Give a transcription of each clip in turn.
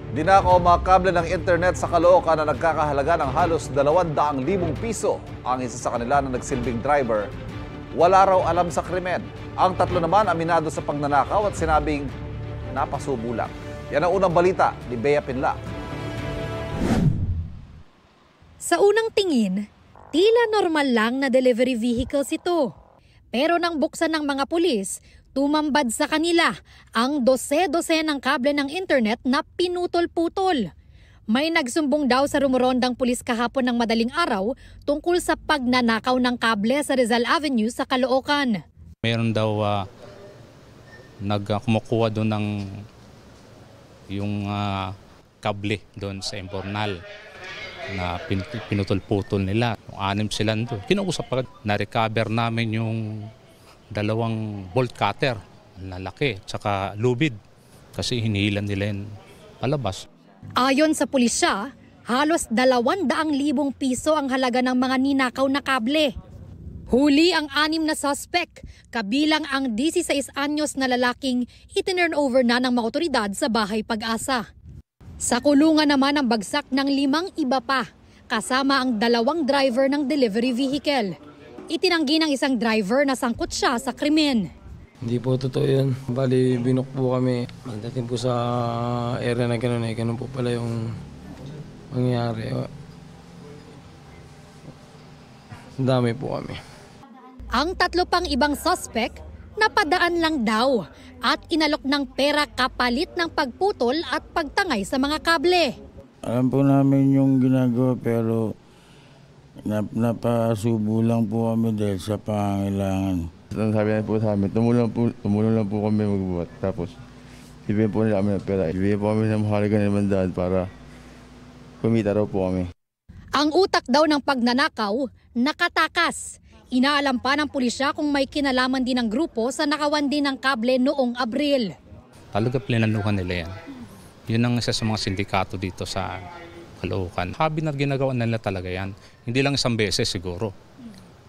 Dinakaw ang mga kable ng internet sa Caloocan na nagkakahalaga ng halos 200,000 piso. Ang isa sa kanila na nagsilbing driver, wala raw alam sa krimen. Ang tatlo naman aminado sa pagnanakaw at sinabing napasubo lang. Yan ang unang balita ni Bea Pinlac. Sa unang tingin, tila normal lang na delivery vehicles ito. Pero nang buksan ng mga pulis, tumambad sa kanila ang dose-dose ng kable ng internet na pinutol-putol. May nagsumbong daw sa rumorondang pulis kahapon ng madaling araw tungkol sa pagnanakaw ng kable sa Rizal Avenue sa Caloocan. Meron daw kumukuha doon ng yung kable doon sa Imbornal na pinutol-putol nila. 6 sila doon. Kinausap pa, na-recover namin yung 2 bolt cutter na laki tsaka lubid kasi hinihilan nila yung palabas. Ayon sa pulisya, halos 200,000 piso ang halaga ng mga ninakaw na kable. Huli ang 6 na suspect, kabilang ang 16 anyos na lalaking itinurn over na ng mga otoridad sa Bahay Pag-asa. Sa kulungan naman ang bagsak ng 5 iba pa, kasama ang 2 driver ng delivery vehicle. Itinanggi ng isang driver na sangkot siya sa krimen. Hindi po totoo yun. Bali, binok po kami. Magdating po sa area na gano'n ganun po pala yung mangyayari. Dami po kami. Ang 3 pang ibang suspect, napadaan lang daw at inalok ng pera kapalit ng pagputol at pagtangay sa mga kable. Alam po namin yung ginagawa pero napasubo lang po kami dahil sa pangangailangan. Sabi na po sa amin, tumulong lang po kami magbuhat. Tapos, ibigay po nila kami ng pera. Ibigay po kami ng mahalaga ng 100 para kumita raw po kami. Ang utak daw ng pagnanakaw, nakatakas. Inaalam pa ng pulisya kung may kinalaman din ng grupo sa nakawan din ng kable noong Abril. Talaga plinanuhan nila yan. Yun ang isa sa mga sindikato dito sa Caloocan. Habi na ginagawa nila talaga yan. Hindi lang isang beses siguro.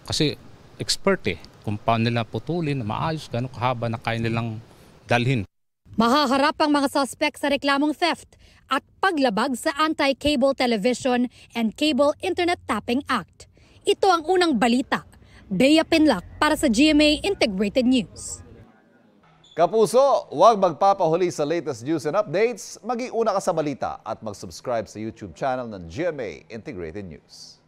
Kasi expert kung paano nila putulin na maayos, gano'ng kahaba na kaya nilang dalhin. Mahaharap ang mga suspect sa reklamong theft at paglabag sa Anti-Cable Television and Cable Internet Tapping Act. Ito ang unang balita. Bea Pinlac para sa GMA Integrated News. Kapuso, huwag magpapahuli sa latest news and updates. Mag-iuna ka sa balita at mag-subscribe sa YouTube channel ng GMA Integrated News.